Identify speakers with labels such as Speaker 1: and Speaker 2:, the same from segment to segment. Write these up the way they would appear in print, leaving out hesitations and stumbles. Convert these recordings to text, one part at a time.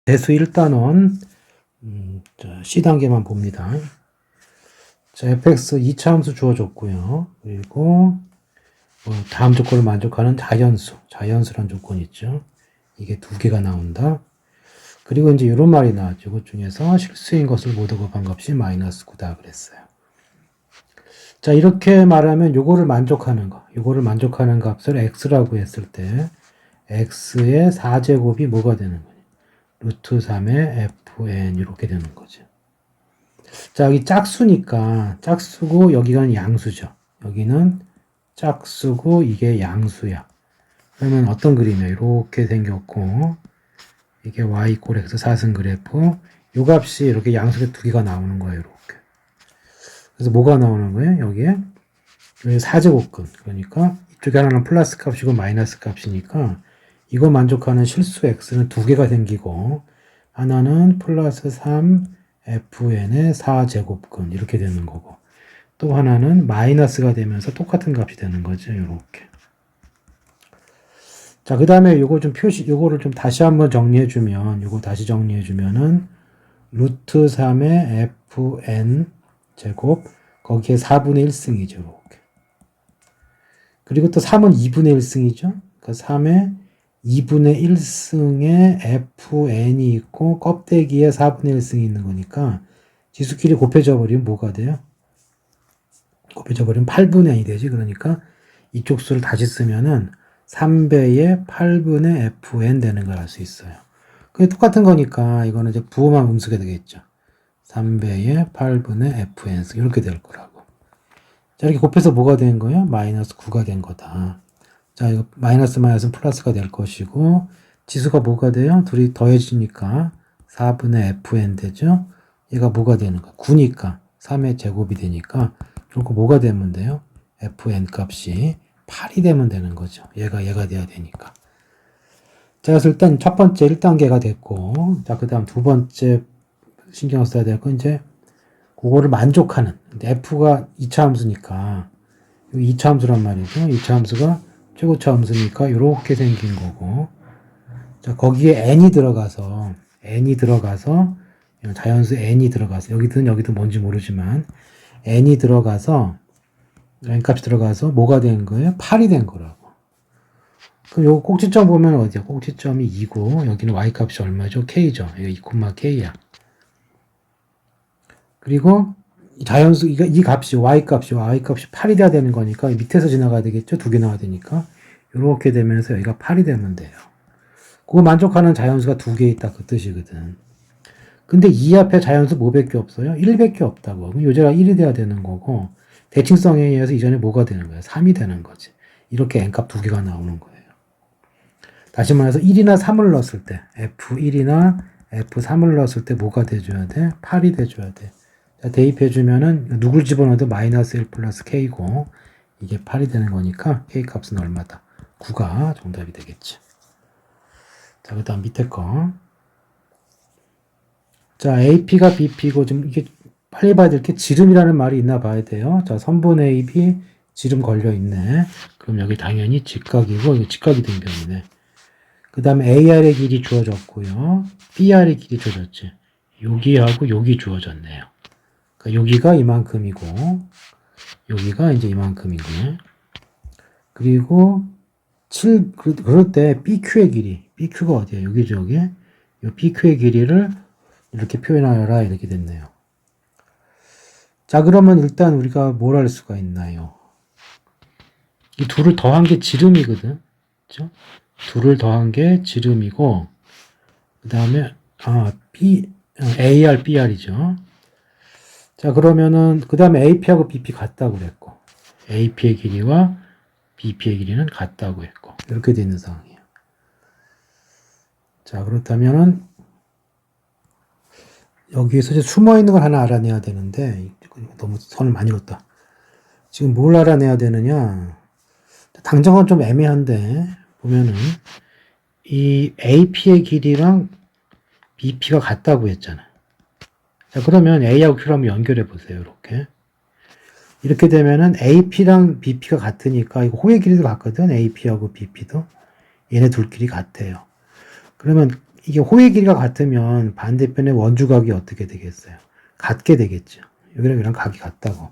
Speaker 1: 대수 1단원 C단계만 봅니다. 자, fx 2차 함수 주어졌고요. 그리고 다음 조건을 만족하는 자연수란 조건이 있죠. 이게 두 개가 나온다. 그리고 이제 이런 말이 나왔죠. 그 중에서 실수인 것을 모두 곱한 값이 마이너스 9다 그랬어요. 자, 이렇게 말하면 요거를 만족하는 값을 x라고 했을 때 x의 4제곱이 뭐가 되는 거냐? 루트 3의 fn 이렇게 되는 거죠. 자, 여기 짝수니까 짝수고 여기가 양수죠. 여기는 짝수고 이게 양수야. 그러면 어떤 그림이야? 이렇게 생겼고 이게 y = x 4승 그래프 요 값이 이렇게 양수의 두 개가 나오는 거예요. 이렇게. 그래서 뭐가 나오는 거예요? 여기에 4제곱근 그러니까 이쪽에 하나는 플러스 값이고 마이너스 값이니까 이거 만족하는 실수 x는 두 개가 생기고 하나는 플러스 3fn의 4제곱근 이렇게 되는 거고 또 하나는 마이너스가 되면서 똑같은 값이 되는 거죠. 이렇게. 자, 그 다음에 요거를 좀 다시 한번 정리해주면, 요거 다시 정리해주면은, 루트 3의 fn 제곱, 거기에 4분의 1승이죠. 이렇게. 그리고 또 3은 2분의 1승이죠. 그러니까 3의 2분의 1승에 fn이 있고, 껍데기에 4분의 1승이 있는 거니까, 지수끼리 곱해져 버리면 뭐가 돼요? 곱해져 버리면 8분의 n이 되지. 그러니까, 이쪽 수를 다시 쓰면은, 3배의 8분의 fn 되는 걸 알 수 있어요. 그게 똑같은 거니까 이거는 이제 부호만 음수게 되겠죠. 3배의 8분의 fn 이렇게 될 거라고. 자, 이렇게 곱해서 뭐가 된 거예요? 마이너스 9가 된 거다. 자, 이거 마이너스는 플러스가 될 것이고 지수가 뭐가 돼요? 둘이 더해지니까 4분의 fn 되죠. 얘가 뭐가 되는 거야? 9니까 3의 제곱이 되니까 결국 뭐가 되면 돼요? fn 값이 8이 되면 되는 거죠. 얘가 돼야 되니까. 자, 그래서 일단 첫 번째 1단계가 됐고, 자, 그 다음 두 번째 신경 써야 될 건 이제, 그거를 만족하는, f가 2차 함수니까, 2차 함수란 말이죠. 2차 함수가 최고차 함수니까, 이렇게 생긴 거고, 자, 거기에 n이 들어가서, 자연수 n이 들어가서, 여기든 뭔지 모르지만, n이 들어가서, n값이 들어가서 뭐가 된 거예요? 8이 된 거라고. 그럼 요거 꼭지점 보면 어디야? 꼭지점이 2고 여기는 y값이 얼마죠? k죠. 여기 2,k야. 그리고 자연수 이 값이 y값이 8이 돼야 되는 거니까 밑에서 지나가야 되겠죠? 두 개 나와야 되니까 이렇게 되면서 여기가 8이 되면 돼요. 그거 만족하는 자연수가 두 개 있다 그 뜻이거든. 근데 이 앞에 자연수 뭐밖에 없어요? 1밖에 없다고. 그럼 요제가 1이 돼야 되는 거고 대칭성에 의해서 이전에 뭐가 되는 거야? 3이 되는 거지. 이렇게 n값 두 개가 나오는 거예요. 다시 말해서 1이나 3을 넣었을 때 F1이나 F3을 넣었을 때 뭐가 돼줘야 돼? 8이 돼줘야 돼. 자, 대입해주면은 누굴 집어넣어도 마이너스 1 플러스 K고 이게 8이 되는 거니까 K 값은 얼마다? 9가 정답이 되겠지. 자, 그 다음 밑에 거. 자, AP가 BP고 좀 이게 빨리 봐야 될 게 지름이라는 말이 있나 봐야 돼요. 자, 선분 AB 지름 걸려 있네. 그럼 여기 당연히 직각이고 이거 직각이 된 경우네. 그 다음에 AR의 길이 주어졌고요. BR의 길이 주어졌지. 여기하고 여기 주어졌네요. 그러니까 여기가 이만큼이고 여기가 이제 이만큼이고요. 그리고 그럴 때 BQ의 길이 BQ가 어디야? 여기죠. 여기. 이 BQ의 길이를 이렇게 표현하여라 이렇게 됐네요. 자, 그러면 일단 우리가 뭘 할 수가 있나요? 이 둘을 더한 게 지름이거든. 그렇죠? 둘을 더한 게 지름이고 그 다음에 AR, BR이죠. 자, 그러면은 그 다음에 AP하고 BP 같다고 그랬고 AP의 길이와 BP의 길이는 같다고 했고 이렇게 되는 상황이에요. 자, 그렇다면은 여기에서 이제 숨어있는 걸 하나 알아내야 되는데 너무 선을 많이 긋다. 지금 뭘 알아내야 되느냐 당장은 좀 애매한데 보면은 이 AP의 길이랑 BP가 같다고 했잖아. 자, 그러면 A하고 Q를 한번 연결해 보세요. 이렇게 되면은 AP랑 BP가 같으니까 이거 호의 길이도 같거든. AP하고 BP도 얘네 둘끼리 같아요. 그러면 이게 호의 길이가 같으면 반대편의 원주각이 어떻게 되겠어요? 같게 되겠죠. 여기랑 여기랑 각이 같다고.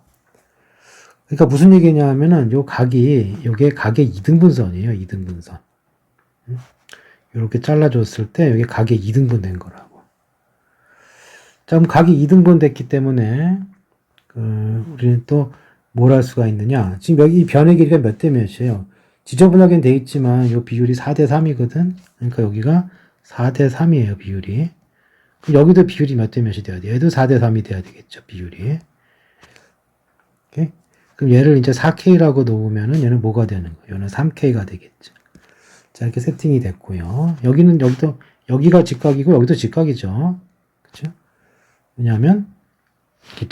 Speaker 1: 그러니까 무슨 얘기냐 하면은 요게 각의 이등분선이에요. 이등분선. 이렇게 잘라줬을 때 여기 각이 이등분 된 거라고. 자, 그럼 각이 이등분 됐기 때문에 우리는 또 뭘 할 수가 있느냐? 지금 여기 이 변의 길이가 몇 대 몇이에요? 지저분하게 돼 있지만 이 비율이 4대 3이거든. 그러니까 여기가 4대 3이에요, 비율이. 그럼 여기도 비율이 몇 대 몇이 돼야 돼? 얘도 4대 3이 돼야 되겠죠, 비율이. 오케이? 그럼 얘를 이제 4K라고 놓으면은 얘는 뭐가 되는 거예요? 얘는 3K가 되겠죠. 자, 이렇게 세팅이 됐고요. 여기가 직각이고 여기도 직각이죠. 그렇죠? 왜냐하면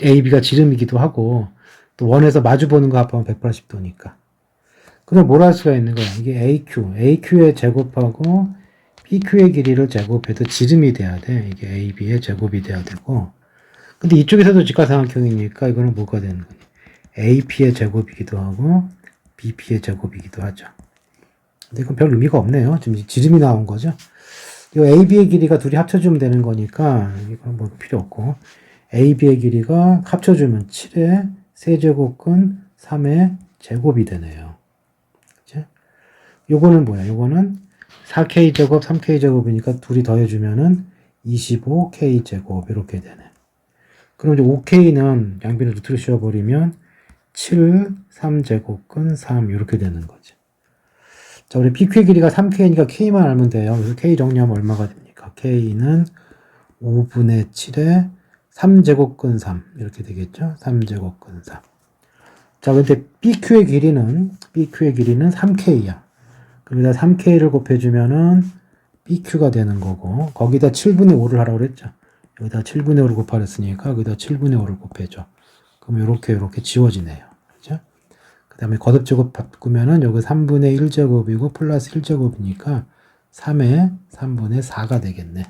Speaker 1: AB가 지름이기도 하고 또 원에서 마주 보는 거 합하면 180도니까. 그럼 뭘 할 수가 있는 거야? 이게 AQ의 제곱하고 PQ의 길이를 제곱해도 지름이 돼야 돼. 이게 AB의 제곱이 돼야 되고. 근데 이쪽에서도 직각삼각형이니까 이거는 뭐가 되는 거냐? AP의 제곱이기도 하고 BP의 제곱이기도 하죠. 근데 이건 별 의미가 없네요. 지금 지름이 나온 거죠. 이 AB의 길이가 둘이 합쳐주면 되는 거니까 이건 뭐 필요 없고 AB의 길이가 합쳐주면 7의 세제곱근 3의 제곱이 되네요. 그치? 요거는 뭐야? 요거는 4K제곱, 3K제곱이니까 둘이 더해주면은 25K제곱 이렇게 되네. 그럼 이제 5K는 양변에 루트를 씌워버리면 7, 3제곱근 3 이렇게 되는 거지. 자, 우리 PQ의 길이가 3K니까 K만 알면 돼요. 그래서 K 정리하면 얼마가 됩니까? K는 5분의 7에 3제곱근 3 이렇게 되겠죠? 3제곱근 3. 자, 근데 BQ의 길이는 3K야. 그러다 3K를 곱해주면은 BQ가 되는 거고 거기다 7분의 5를 하라고 그랬죠. 여기다 7분의 5를 곱하랬으니까 여기다 7분의 5를 곱해줘. 그럼 이렇게 지워지네요. 그죠? 그 다음에 거듭제곱 바꾸면은 여기 3분의 1제곱이고 플러스 1제곱이니까 3의 3분의 4가 되겠네.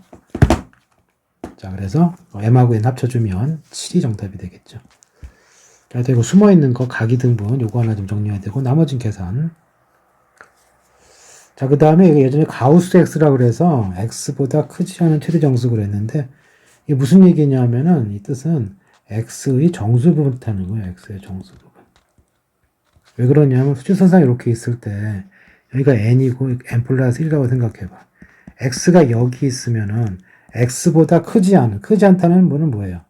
Speaker 1: 자, 그래서 M하고 N 합쳐주면 7이 정답이 되겠죠. 자, 그리고 숨어있는 거 각이등분 요거 하나 좀 정리해야 되고 나머진 계산. 자, 그 다음에 예전에 가우스 X라고 그래서 X보다 크지 않은 최대 정수를 했는데 이게 무슨 얘기냐면은 이 뜻은 X의 정수 부분 뜻하는 거예요. X의 정수 부분. 왜 그러냐면 수직선상 이렇게 있을 때 여기가 N이고 N 플러스 1이라고 생각해봐. X가 여기 있으면은 X보다 크지 않다는 뭐는 뭐예요?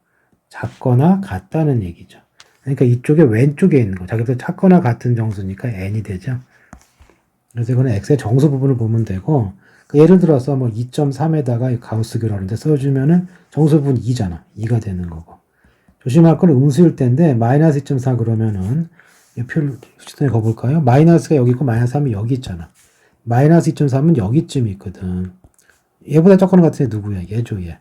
Speaker 1: 작거나 같다는 얘기죠. 그러니까 이쪽에 왼쪽에 있는 거. 자기도 작거나 같은 정수니까 N이 되죠. 그래서 이거는 X의 정수 부분을 보면 되고, 예를 들어서 뭐 2.3에다가 가우스교라고 하는데 써주면은 정수 부분 2잖아. 2가 되는 거고. 조심할 건 음수일 텐데, 마이너스 2.4 그러면은, 표를 수준에 가볼까요? 마이너스가 여기 있고 마이너스 3이 여기 있잖아. 마이너스 2.3은 여기쯤 있거든. 얘보다 작거나 같은 애 누구야? 얘죠, 얘.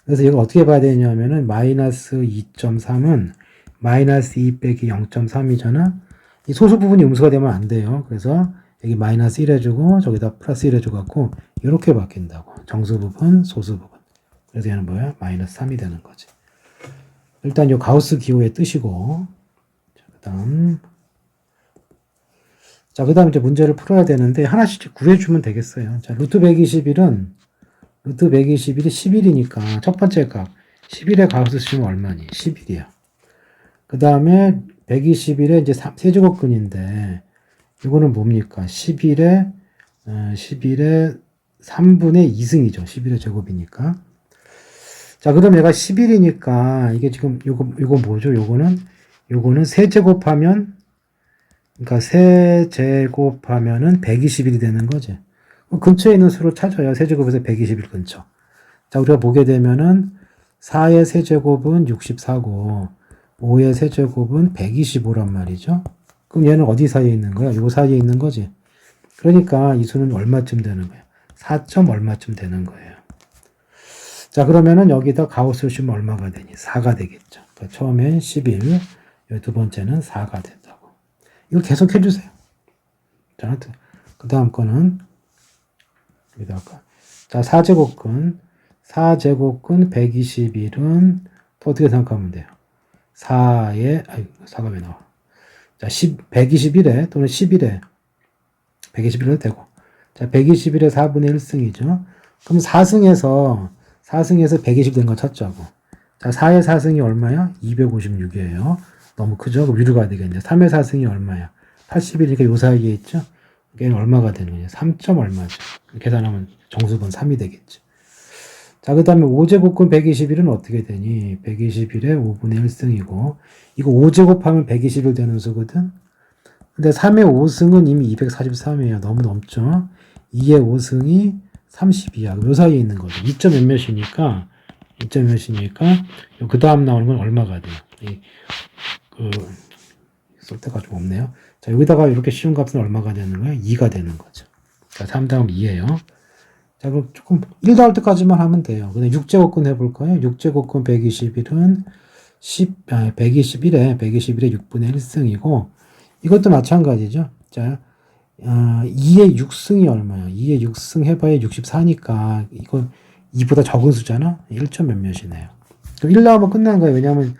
Speaker 1: 그래서 이걸 어떻게 봐야 되냐면은, 마이너스 2.3은 마이너스 2 빼기 0.3이잖아. 이 소수 부분이 음수가 되면 안 돼요. 그래서 여기 마이너스 1 해주고 저기다 플러스 1 해줘갖고 이렇게 바뀐다고. 정수 부분, 소수 부분. 그래서 얘는 뭐야? 마이너스 3이 되는 거지. 일단 이 가우스 기호의 뜻이고 그 다음 이제 문제를 풀어야 되는데 하나씩 구해주면 되겠어요. 자, 루트 121이 11이니까 첫 번째 값 11의 가우스 쓰면 얼마니? 11이야. 그 다음에 121에 이제 세제곱근인데 이거는 뭡니까? 11의 3분의 2승이죠. 11의 제곱이니까. 자, 그럼 얘가 11이니까 이게 지금 요거 뭐죠? 요거는 세제곱하면 그러니까 세제곱하면은 121이 되는 거지. 근처에 있는 수로 찾아요. 세제곱에서 121 근처. 자, 우리가 보게 되면은 4의 세제곱은 64고 5의 세제곱은 125란 말이죠. 그럼 얘는 어디 사이에 있는 거야? 요 사이에 있는 거지. 그러니까 이 수는 얼마쯤 되는 거야? 4점 얼마쯤 되는 거예요. 자, 그러면은 여기다 가우스 씌우면 얼마가 되니? 4가 되겠죠. 그러니까 처음엔 11, 두 번째는 4가 된다고. 이거 계속 해주세요. 자, 그 다음 거는 여기다가 자, 4제곱근 121은 또 어떻게 생각하면 돼요? 4가 왜 나와? 자, 121에 또는 11에 121은 되고 자, 121에 4분의 1승이죠. 그럼 4승에서 120 된 거 찾자고. 자, 4의 4승이 얼마야? 256이에요. 너무 크죠? 그럼 위로 가야 되겠네. 3의 4승이 얼마야? 81이니까 요 사이에 있죠? 얘는 얼마가 되는 거냐? 3. 얼마죠? 계산하면 정수분 3이 되겠죠. 자, 그 다음에 5제곱근 121은 어떻게 되니? 121의 5분의 1승이고, 이거 5제곱하면 121 되는 수거든? 근데 3의 5승은 이미 243이에요. 너무 넘죠? 2의 5승이 32야. 요 사이에 있는 거죠. 2점 몇몇이니까, 그 다음 나오는 건 얼마가 돼요? 쓸 데가 좀 없네요. 자, 여기다가 이렇게 쉬운 값은 얼마가 되는 거예요? 2가 되는 거죠. 자, 3 다음 2예요. 자, 그럼 조금 1 나올 때까지만 하면 돼요. 그냥 6제곱근 해볼까요? 6제곱근 121은 121에 6분의 1승이고, 이것도 마찬가지죠. 자, 2의 6승이 얼마야? 2의 6승 해봐야 64니까, 이거 2보다 적은 수잖아? 1점 몇몇이네요. 그럼 1 나오면 끝난 거예요. 왜냐하면,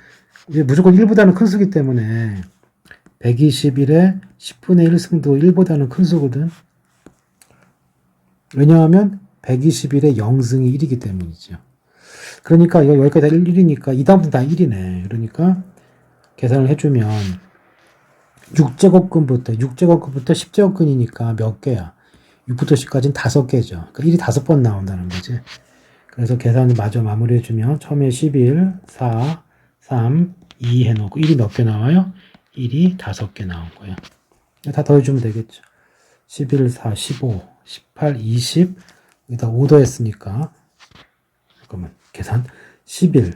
Speaker 1: 이제 무조건 1보다는 큰 수기 때문에, 121에 10분의 1승도 1보다는 큰 수거든. 왜냐하면 121에 0승이 1이기 때문이죠. 그러니까 이거 여기까지 다 1이니까 이 다음부터 다 1이네. 그러니까 계산을 해주면 6제곱근부터 10제곱근이니까 몇 개야? 6부터 10까지는 5개죠. 그러니까 1이 5번 나온다는 거지. 그래서 계산을 마저 마무리해주면 처음에 11, 4, 3, 2 해놓고 1이 몇 개 나와요? 1이 5개 나온 거야. 다 더해주면 되겠죠. 11, 4, 15, 18, 20, 여기다 5 더했으니까, 잠깐만, 계산. 11,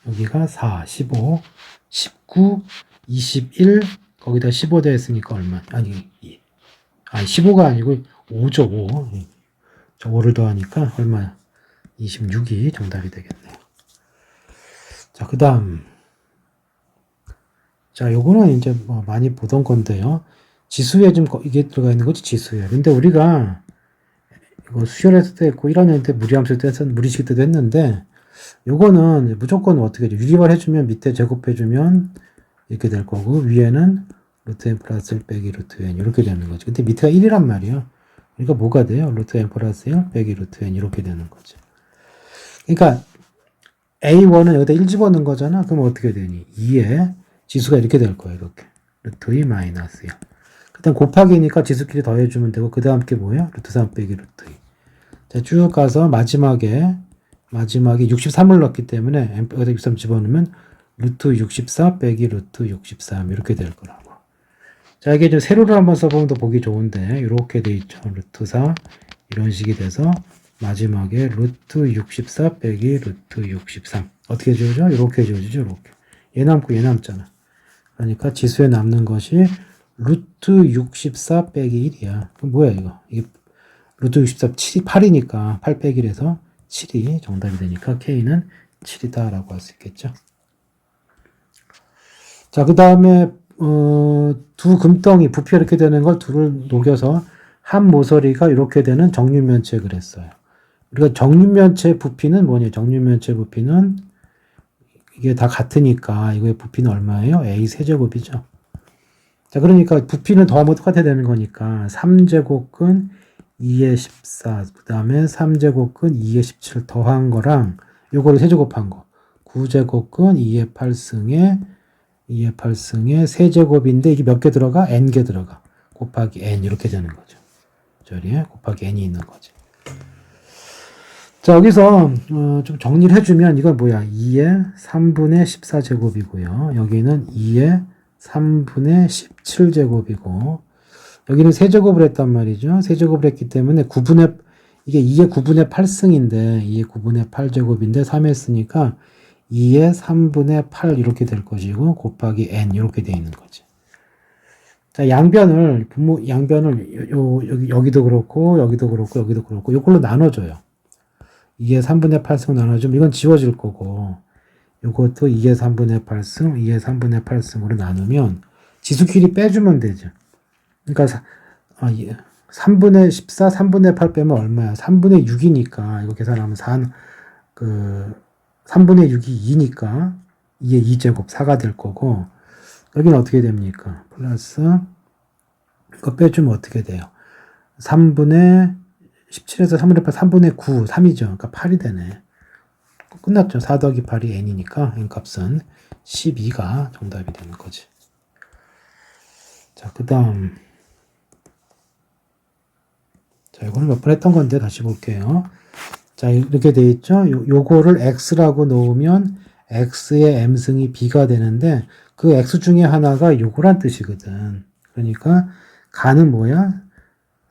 Speaker 1: 여기가 4, 15, 19, 21, 거기다 15 더했으니까 얼마? 아니, 15가 아니고 5죠, 5. 저 5를 더하니까 얼마야? 26이 정답이 되겠네요. 자, 그 다음. 자, 요거는 이제 뭐 많이 보던 건데요. 지수에 좀 이게 들어가 있는 거지, 지수에. 근데 우리가 이거 수열했을 때 했고 1학년 때 무리함수 때 무리식 때도 했는데, 요거는 무조건 어떻게 해줘? 유리발 해주면 밑에 제곱해주면 이렇게 될 거고, 위에는 루트 n 플러스 1 빼기 루트 n 이렇게 되는 거죠. 근데 밑에가 1이란 말이에요. 그러니까 뭐가 돼요? 루트 n 플러스 1 빼기 루트 n 이렇게 되는 거죠. 그러니까 A1은 여기다 1 집어넣은 거잖아. 그럼 어떻게 되니? 2에 지수가 이렇게 될 거예요. 이렇게. 루트 2 마이너스 1. 그다음 곱하기니까 지수끼리 더해주면 되고, 그 다음 게 뭐예요? 루트 3 빼기 루트 2. 자, 쭉 가서 마지막에 63을 넣기 때문에 여기다 63 집어넣으면 루트 64 빼기 루트 63 이렇게 될 거라고. 자, 이게 좀 세로를 한번 써보면 더 보기 좋은데, 이렇게 돼 있죠. 루트 4 이런 식이 돼서 마지막에 루트 64 빼기 루트 63 어떻게 지워져? 이렇게 지워지죠. 이렇게. 얘 남고 얘 남잖아. 그러니까 지수에 남는 것이 루트 64 빼기 1이야. 그럼 뭐야 이거? 이게 루트 64 7이 8이니까 8 빼기 1에서 7이 정답이 되니까 K는 7이다 라고 할 수 있겠죠. 자, 그 다음에 두 금덩이 부피 이렇게 되는 걸 둘을 녹여서 한 모서리가 이렇게 되는 정육면체를 했어요. 우리가 정육면체 부피는 뭐냐? 정육면체 부피는 이게 다 같으니까 이거의 부피는 얼마예요? A 세제곱이죠. 자, 그러니까 부피는 더하면 똑같아야 되는 거니까 3제곱근 2의 14, 그 다음에 3제곱근 2의 17 더한 거랑 요거를 세제곱한 거 9제곱근 2의 8승에 세제곱인데 이게 몇 개 들어가? n개 들어가. 곱하기 n 이렇게 되는 거죠. 저리에 곱하기 n이 있는 거죠. 자, 여기서 좀 정리를 해주면 이건 뭐야? 2의 3분의 14제곱이고요. 여기는 2의 3분의 17제곱이고 여기는 세제곱을 했단 말이죠. 세제곱을 했기 때문에 이게 2의 9분의 8승인데 2의 9분의 8제곱인데 3 했으니까 2의 3분의 8 이렇게 될 것이고 곱하기 n 이렇게 되어 있는 거지. 자, 양변을 여기도 그렇고 여기도 그렇고 이걸로 나눠줘요. 2의 3분의 8승 나눠주면 이건 지워질 거고 이것도 2의 3분의 8승, 2의 3분의 8승으로 나누면 지수끼리 빼주면 되죠. 그러니까 3분의 14, 3분의 8 빼면 얼마야? 3분의 6이니까 이거 계산하면 3분의 6이 2니까 2의 2제곱 4가 될 거고 여기는 어떻게 됩니까? 플러스 이거 빼주면 어떻게 돼요? 3분의 17에서 3분의 8, 3분의 9, 3이죠. 그러니까 8이 되네. 끝났죠. 4 더하기 8이 n이니까 n 값은 12가 정답이 되는 거지. 자, 그 다음. 자, 이거는 몇 번 했던 건데 다시 볼게요. 자, 이렇게 돼 있죠. 요거를 x라고 놓으면 x의 m승이 b가 되는데 그 x 중에 하나가 요거란 뜻이거든. 그러니까 가는 뭐야?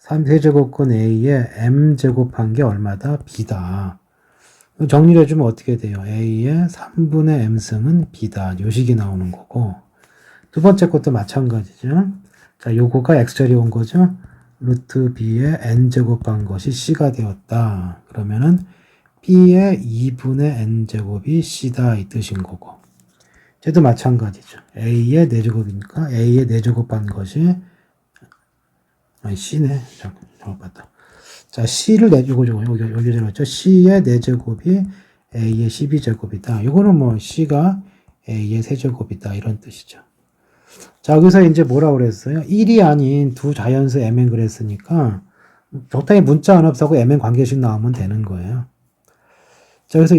Speaker 1: 3세제곱권 a에 m 제곱한 게 얼마다? b다. 정리를 해주면 어떻게 돼요? a의 3분의 m승은 b다. 요식이 나오는 거고 두 번째 것도 마찬가지죠. 자, 요거가 x절이 온 거죠. 루트 b의 n제곱한 것이 c가 되었다. 그러면은 b의 2분의 n제곱이 c다 이 뜻인 거고 쟤도 마찬가지죠. a의 4제곱이니까 a의 4제곱한 것이 c네. 잘못 봤다. 자, c를 여기 들었죠. c의 4제곱이 a의 12제곱이다. 이거는 뭐 c가 a의 3제곱이다 이런 뜻이죠. 자, 여기서 이제 뭐라 그랬어요? 1이 아닌 두 자연수 mn 그랬으니까 적당히 문자 안 없하고 mn 관계식 나오면 되는 거예요. 자, 그래서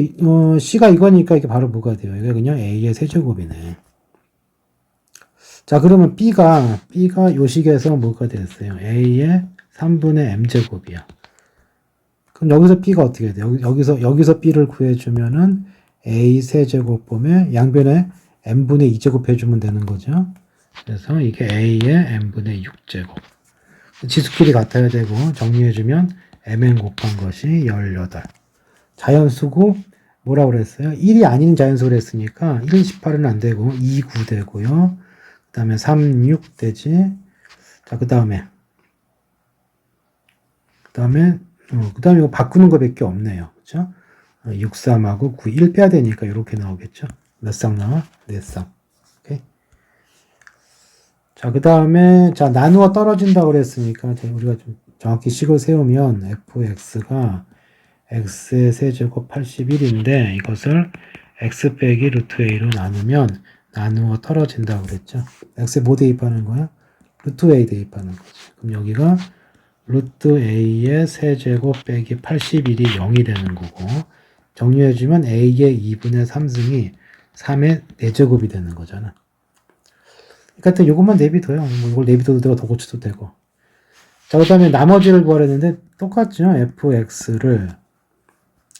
Speaker 1: c가 이거니까 이게 바로 뭐가 돼요? 이게 그냥 a의 3제곱이네. 자, 그러면 b가 요식에서 뭐가 됐어요? a의 3분의 m제곱이야. 그럼 여기서 b가 어떻게 돼요? 여기서 b를 구해주면은 a 세제곱분의 양변에 m분의 2제곱 해주면 되는 거죠. 그래서 이게 a의 m분의 6제곱. 지수끼리 같아야 되고 정리해주면 mn 곱한 것이 18. 자연수고 뭐라고 그랬어요? 1이 아닌 자연수 그랬으니까 1, 18은 안 되고 2, 9 되고요. 그 다음에 3, 6 되지. 자, 그 다음에 이거 바꾸는 거 밖에 없네요. 그쵸? 6, 3하고 9, 1 빼야 되니까 이렇게 나오겠죠? 몇 쌍 나와? 4쌍. 오케이. 자, 그 다음에, 자, 나누어 떨어진다고 그랬으니까, 우리가 좀 정확히 식을 세우면, fx가 x의 세제곱 81인데, 이것을 x 빼기 루트 a로 나누면, 나누어 떨어진다고 그랬죠. x에 뭐 대입하는 거야? 루트 a 대입하는 거지. 그럼 여기가 루트 a의 세제곱 빼기 81이 0이 되는 거고, 정리해주면 a의 2분의 3승이 3의 4제곱이 되는 거잖아. 그러니까 이것만 내비둬요. 뭐 이걸 내비둬도 되고 더 고쳐도 되고. 자, 그 다음에 나머지를 구하려는데 똑같죠. fx를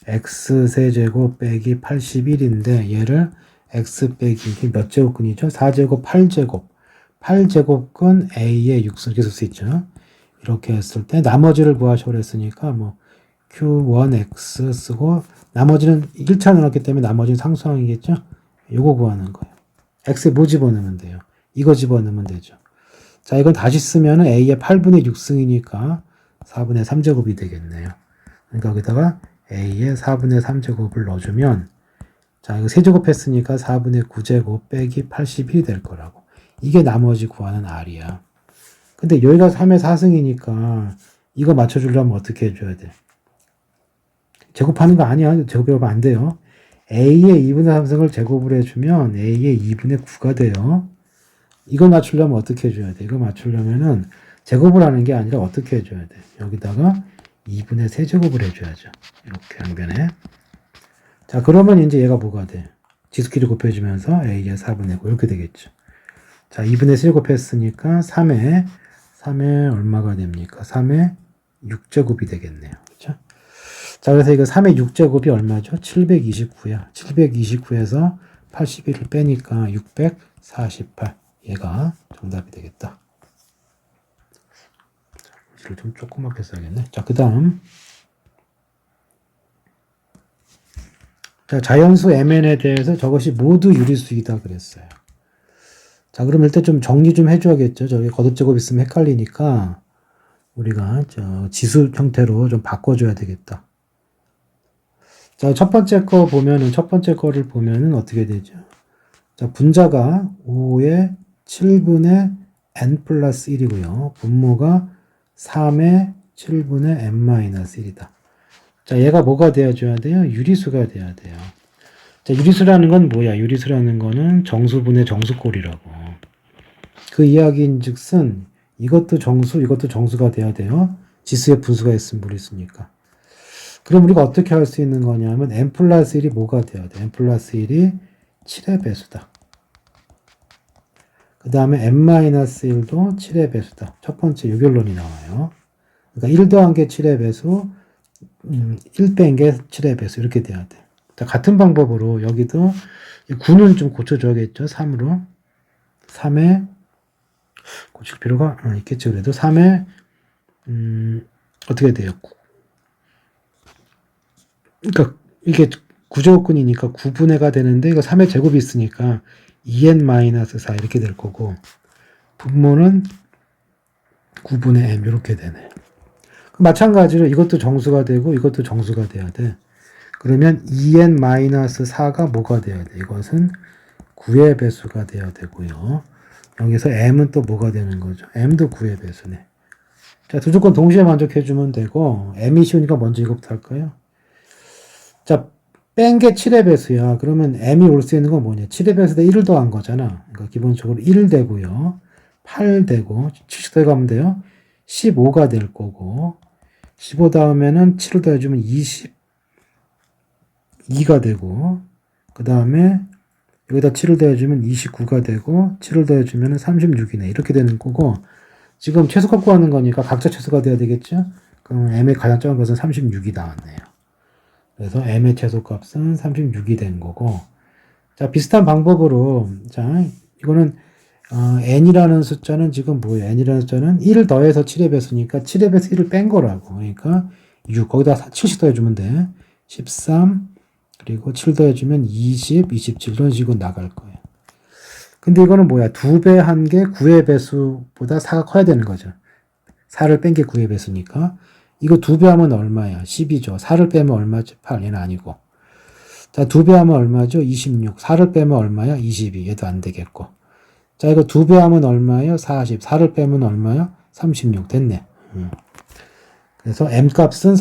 Speaker 1: x세제곱 빼기 81인데 얘를 x 빼기 이게 몇 제곱근이죠? 4제곱 8제곱 8제곱근 a의 6승 이렇게 쓸 수 있죠. 이렇게 했을 때 나머지를 구하시고 그랬으니까 뭐 q1x 쓰고 나머지는 1차 나눴기 때문에 나머지는 상수항이겠죠. 요거 구하는 거예요. x에 뭐 집어넣으면 돼요? 이거 집어넣으면 되죠. 자, 이건 다시 쓰면 a의 8분의 6승이니까 4분의 3제곱이 되겠네요. 그러니까 여기다가 a의 4분의 3제곱을 넣어주면 자, 이거 세제곱 했으니까 4분의 9제곱 빼기 81이 될 거라고. 이게 나머지 구하는 r이야. 근데 여기가 3의 4승이니까 이거 맞춰주려면 어떻게 해줘야 돼? 제곱하는 거 아니야. 제곱하면 안 돼요. a의 2분의 3승을 제곱을 해주면 a의 2분의 9가 돼요. 이거 맞추려면 어떻게 해줘야 돼? 이거 맞추려면은 제곱을 하는 게 아니라 어떻게 해줘야 돼? 여기다가 2분의 세제곱을 해줘야죠. 이렇게 양변에. 자, 그러면 이제 얘가 뭐가 돼? 지수끼리 곱해주면서 a의 4분의 9 이렇게 되겠죠. 자, 2분의 세제곱 했으니까 3의 얼마가 됩니까? 3의 6제곱이 되겠네요. 그렇죠? 자, 그래서 이거 3의 6제곱이 얼마죠? 729야. 729에서 81을 빼니까 648. 얘가 정답이 되겠다. 글씨를 좀 조그맣게 써야겠네. 자, 그 다음. 자, 자연수 mn에 대해서 저것이 모두 유리수이다 그랬어요. 자, 그럼 일단 좀 정리 좀 해줘야겠죠. 저기 거듭제곱 있으면 헷갈리니까 우리가 지수 형태로 좀 바꿔줘야 되겠다. 자, 첫 번째 거를 보면은 어떻게 되죠? 자, 분자가 5의 7분의 n 플러스 1이고요. 분모가 3의 7분의 n-1이다. 자, 얘가 뭐가 되어줘야 돼요? 유리수가 돼야 돼요. 자, 유리수라는 건 뭐야? 유리수라는 거는 정수분의 정수꼴이라고. 그 이야기인 즉슨 이것도 정수, 이것도 정수가 돼야 돼요. 지수의 분수가 있으면 무리수니까. 그럼 우리가 어떻게 할 수 있는 거냐면 n 플러스 1이 뭐가 돼야 돼? n 플러스 1이 7의 배수다. 그 다음에 n-1도 7의 배수다. 첫 번째 유결론이 나와요. 그러니까 1 더한 게 7의 배수, 1 뺀 게 7의 배수 이렇게 돼야 돼. 자, 같은 방법으로 여기도 9는 좀 고쳐줘야겠죠. 3으로. 3에 고칠 필요가 있겠죠. 그래도 3에 어떻게 돼요? 그러니까 이게 구조근이니까 9분의가 되는데 이거 3의 제곱이 있으니까 2n-4 이렇게 될 거고 분모는 9분의 m 이렇게 되네. 마찬가지로 이것도 정수가 되고 이것도 정수가 돼야 돼. 그러면 2n-4가 뭐가 돼야 돼? 이것은 9의 배수가 돼야 되고요. 여기서 m은 또 뭐가 되는 거죠? m도 9의 배수네. 자, 두 조건 동시에 만족해주면 되고 m이 쉬우니까 먼저 이것부터 할까요? 자, 뺀 게 7의 배수야. 그러면 m이 올 수 있는 건 뭐냐? 7의 배수에 1을 더한 거잖아. 그러니까 기본적으로 1 되고요. 8 되고 70 더해가면 돼요. 15가 될 거고 15 다음에는 7을 더해주면 22가 되고 그 다음에 여기다 7을 더해주면 29가 되고 7을 더해주면 36이네. 이렇게 되는 거고 지금 최소값 구하는 거니까 각자 최소가 돼야 되겠죠? 그럼 m의 가장 작은 것은 36이 나왔네요. 그래서 m의 최소값은 36이 된 거고 자 비슷한 방법으로 자 이거는 n이라는 숫자는 지금 뭐예요? n이라는 숫자는 1을 더해서 7의 배수니까 7의 배수 1을 뺀 거라고. 그러니까 6 거기다 7씩 더해주면 돼. 13 그리고 7 더해주면 20, 27 이런 식으로 나갈 거예요. 근데 이거는 뭐야? 2배 한 게 9의 배수보다 4가 커야 되는 거죠. 4를 뺀 게 9의 배수니까 이거 2배 하면 얼마야? 10이죠. 4를 빼면 얼마죠? 8. 얘는 아니고. 자, 2배 하면 얼마죠? 26. 4를 빼면 얼마야? 22. 얘도 안 되겠고. 자, 이거 2배 하면 얼마예요? 40. 4를 빼면 얼마야? 36. 됐네. 그래서 m 값은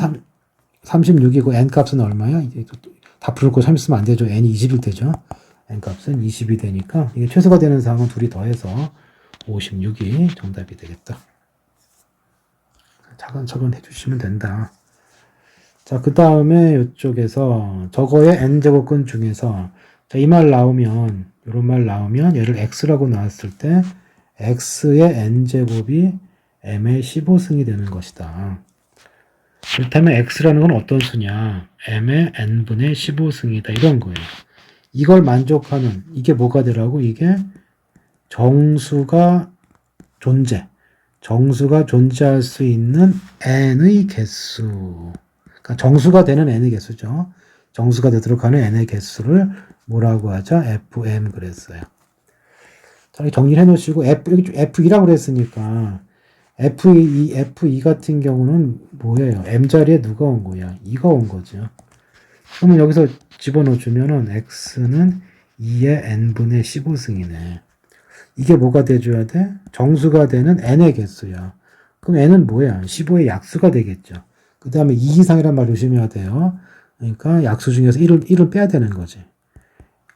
Speaker 1: 36이고 n 값은 얼마야? 다 풀 거 30 쓰면 안 되죠. n이 20일 되죠. n 값은 20이 되니까 이게 최소가 되는 상황은 둘이 더해서 56이 정답이 되겠다. 차근차근 해주시면 된다. 자, 그 다음에 이쪽에서 저거의 n제곱근 중에서 이 말 나오면 이런 말 나오면 얘를 x라고 나왔을 때 x의 n제곱이 m의 15승이 되는 것이다. 그렇다면 x라는 건 어떤 수냐? m의 n분의 15승이다. 이런 거예요. 이걸 만족하는 이게 뭐가 되라고? 이게 정수가 존재할 수 있는 n의 개수. 그러니까 정수가 되는 n의 개수죠. 정수가 되도록 하는 n의 개수를 뭐라고 하죠? fm 그랬어요. 자, 정리를 해놓으시고 f2라고 그랬으니까 f2 같은 경우는 뭐예요? m 자리에 누가 온 거야? 2가 온 거죠. 그러면 여기서 집어넣어주면은 x는 2의 n분의 15승이네. 이게 뭐가 돼줘야 돼? 정수가 되는 n의 개수야. 그럼 n은 뭐야? 15의 약수가 되겠죠. 그 다음에 2 이상이란 말 조심해야 돼요. 그러니까 약수 중에서 1을 빼야 되는 거지.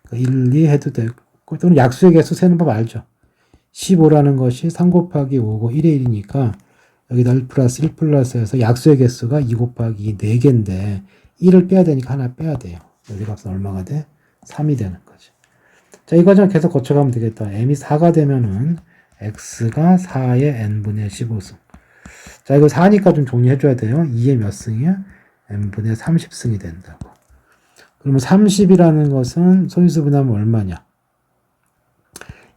Speaker 1: 그러니까 1, 2 해도 되고 또는 약수의 개수 세는 법 알죠? 15라는 것이 3 곱하기 5고 1의 1이니까 여기다 1 플러스 해서 약수의 개수가 2 곱하기 4개인데 1을 빼야 되니까 하나 빼야 돼요. 여기 값은 얼마가 돼? 3이 되는 거지. 자, 이 과정 계속 거쳐가면 되겠다. m이 4가 되면은 x가 4의 n분의 15승. 자, 이거 4니까 좀 정리해줘야 돼요. 2의 몇 승이야? n분의 30승이 된다고. 그러면 30이라는 것은 소인수분하면 얼마냐?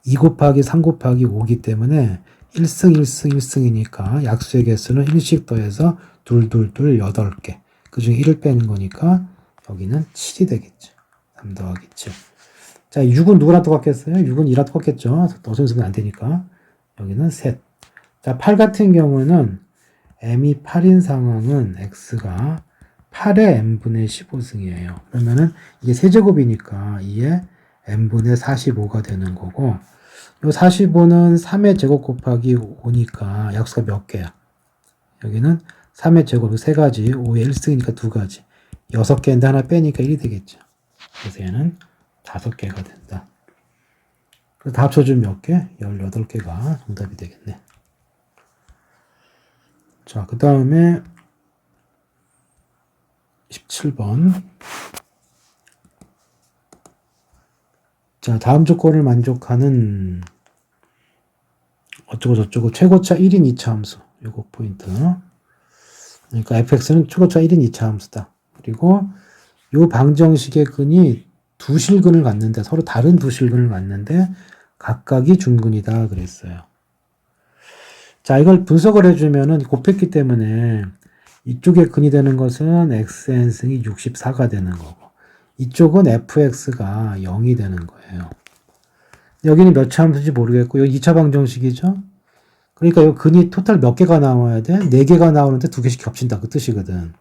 Speaker 1: 2 곱하기 3 곱하기 5기 때문에 1승, 1승, 1승이니까 약수의 개수는 1씩 더해서 2, 2, 2, 8개. 그 중에 1을 빼는 거니까 여기는 7이 되겠죠. 3 더하기 7. 자, 6은 누구랑 똑같겠어요? 6은 2랑 똑같겠죠. 더소인수분 안 되니까. 여기는 셋. 자, 8 같은 경우는 m이 8인 상황은 x가 8의 n분의 15승이에요. 그러면은 이게 세제곱이니까 2의 n분의 45가 되는 거고 요 45는 3의 제곱 곱하기 5니까 약수가 몇 개야? 여기는 3의 제곱 3가지, 5의 1승이니까 2가지. 6개인데 하나 빼니까 1이 되겠죠. 그래서 얘는 5개가 된다. 그래서 다 합쳐주면 몇 개? 18개가 정답이 되겠네. 자, 그 다음에 17번. 자, 다음 조건을 만족하는 어쩌고 저쩌고 최고차 1인 2차 함수. 요거 포인트. 그러니까 fx는 최고차 1인 2차 함수다. 그리고 요 방정식의 근이 두 실근을 갖는데, 서로 다른 두 실근을 갖는데 각각이 중근이다 그랬어요. 자, 이걸 분석을 해주면은 곱했기 때문에 이쪽에 근이 되는 것은 xn승이 64가 되는 거고, 이쪽은 fx가 0이 되는 거예요. 여기는 몇 차 함수인지 모르겠고, 여기 2차 방정식이죠? 그러니까 이 근이 토탈 몇 개가 나와야 돼? 4개가 나오는데 2개씩 겹친다. 그 뜻이거든.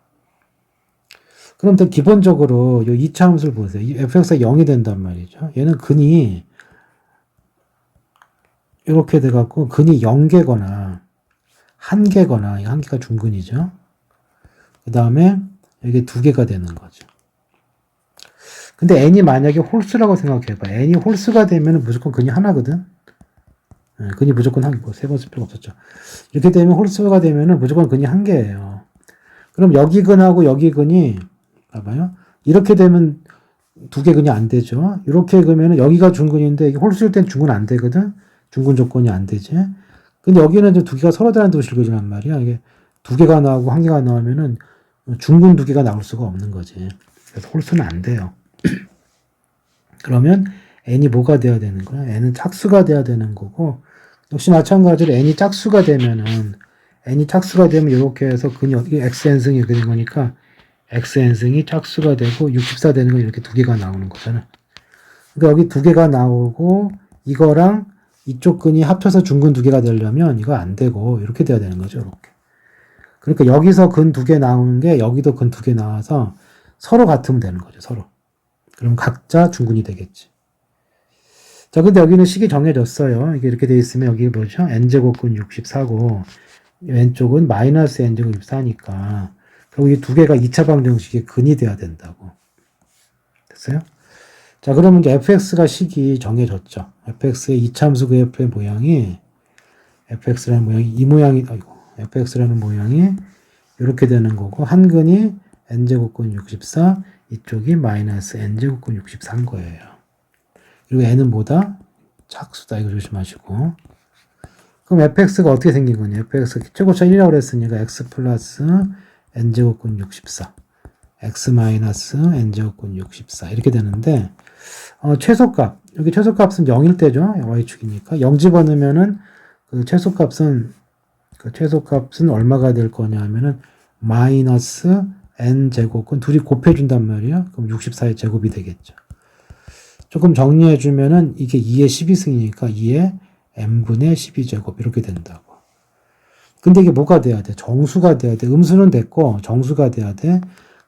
Speaker 1: 그럼 또 기본적으로 이 2차 함수를 보세요. 이 fx가 0이 된단 말이죠. 얘는 근이 이렇게 돼갖고 근이 0개거나 1개거나, 이 1개가 중근이죠. 그 다음에 여기 2개가 되는 거죠. 근데 n이 만약에 홀수라고 생각해봐. n이 홀수가 되면 무조건 근이 하나거든. 근이 무조건 한 개고, 세 번 쓸 필요 없었죠. 이렇게 되면 홀수가 되면은 무조건 근이 한 개예요. 그럼 여기 근하고 여기 근이, 봐봐요. 이렇게 되면 2개 근이 안 되죠. 이렇게 그러면은 여기가 중근인데, 이게 홀수일 땐 중근 안 되거든. 중근 조건이 안 되지. 근데 여기는 이제 2개가 서로 다른 두 실근이란 말이야. 이게 2개가 나오고 1개가 나오면은 중근 2개가 나올 수가 없는 거지. 그래서 홀수는 안 돼요. 그러면 n이 뭐가 돼야 되는 거야? n은 짝수가 돼야 되는 거고, 역시 마찬가지로 n이 짝수가 되면 이렇게 해서 근이 xn승이 이렇게 된 거니까 xn승이 짝수가 되고 64 되는 건 이렇게 2개가 나오는 거잖아. 그러니까 여기 2개가 나오고 이거랑 이쪽 근이 합쳐서 중근 2개가 되려면 이거 안 되고 이렇게 돼야 되는 거죠. 이렇게. 그러니까 여기서 근 2개 나오는 게 여기도 근 2개 나와서 서로 같으면 되는 거죠. 서로. 그럼 각자 중근이 되겠지. 자, 근데 여기는 식이 정해졌어요. 이게 이렇게 돼 있으면 여기 뭐죠? n제곱근 64고 왼쪽은 마이너스 n제곱 64니까 결국 이 2개가 2차 방정식의 근이 돼야 된다고. 됐어요? 자, 그러면 이제 fx가 식이 정해졌죠. fx의 2차 함수 그래프의 모양이 fx라는 모양이 이 모양이 fx라는 모양이 이렇게 되는 거고, 한 근이 n제곱근 64, 이쪽이 마이너스 n제곱근 64인 거예요. 그리고 n은 뭐다? 짝수다. 이거 조심하시고. 그럼 fx가 어떻게 생긴 거냐? fx 최고차 1이라고 그랬으니까 x 플러스 n제곱근 64, x 마이너스 n제곱근 64 이렇게 되는데, 최소값, 여기 최소값은 0일 때죠. y축이니까 0 집어넣으면은 그 최소값은 얼마가 될 거냐 하면은 마이너스 n제곱근 둘이 곱해준단 말이에요. 그럼 64의 제곱이 되겠죠. 조금 정리해주면은 이게 2의 12승이니까 2의 n분의 12제곱 이렇게 된다고. 근데 이게 뭐가 돼야 돼? 정수가 돼야 돼. 음수는 됐고 정수가 돼야 돼.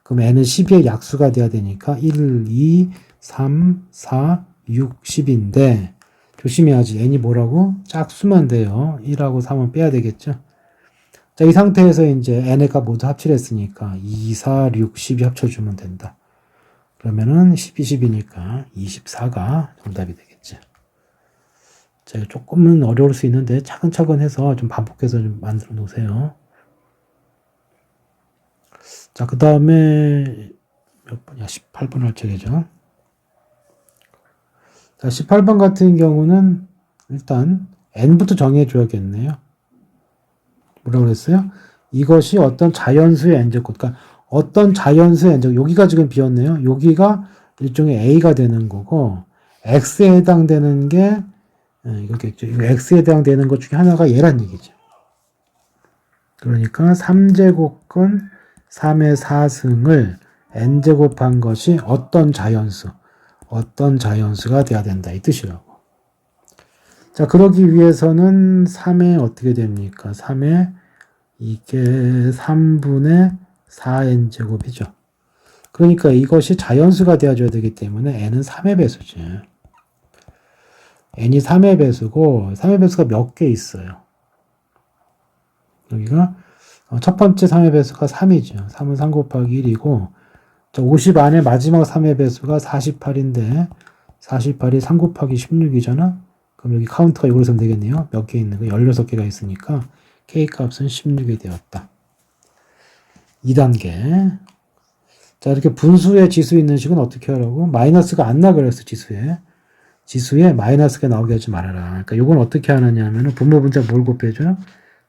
Speaker 1: 그럼 n은 12의 약수가 돼야 되니까 1, 2, 3, 4, 6, 10인데 조심해야지. n이 뭐라고? 짝수만 돼요. 1하고 3은 빼야 되겠죠. 자, 이 상태에서 이제 n의 값 모두 합칠했으니까 2, 4, 6, 10이 합쳐주면 된다. 그러면은 12, 10이니까 24가 정답이 되겠지. 자, 조금은 어려울 수 있는데 차근차근 해서 좀 반복해서 좀 만들어 놓으세요. 자, 그 다음에 몇 번이야? 18번 할 차례죠. 자, 18번 같은 경우는 일단 n부터 정해줘야겠네요. 뭐라고 그랬어요? 이것이 어떤 자연수의 n제곱, 그러니까 어떤 자연수의 n제곱, 여기가 지금 비었네요. 여기가 일종의 a가 되는 거고, x에 해당되는 게 이거겠죠. x에 해당되는 것 중에 하나가 얘란 얘기죠. 그러니까 3제곱근 3의 4승을 n제곱한 것이 어떤 자연수가 돼야 된다 이 뜻이라고. 자, 그러기 위해서는 3에 어떻게 됩니까? 3에 이게 3분의 4n제곱이죠. 그러니까 이것이 자연수가 되어줘야 되기 때문에 n은 3의 배수지. n이 3의 배수고 3의 배수가 몇 개 있어요. 여기가 첫 번째 3의 배수가 3이죠. 3은 3 곱하기 1이고 50 안에 마지막 3의 배수가 48인데 48이 3 곱하기 16이잖아. 그럼 여기 카운트가 이걸로 쓰면 되겠네요. 몇 개 있는 거? 16개가 있으니까 K값은 16이 되었다. 2단계. 자, 이렇게 분수에 지수 있는 식은 어떻게 하라고? 마이너스가 안 나게 그랬어, 지수에 마이너스가 나오게 하지 말아라. 그러니까 요건 어떻게 하느냐 하면은 분모 분자 뭘 곱해줘요?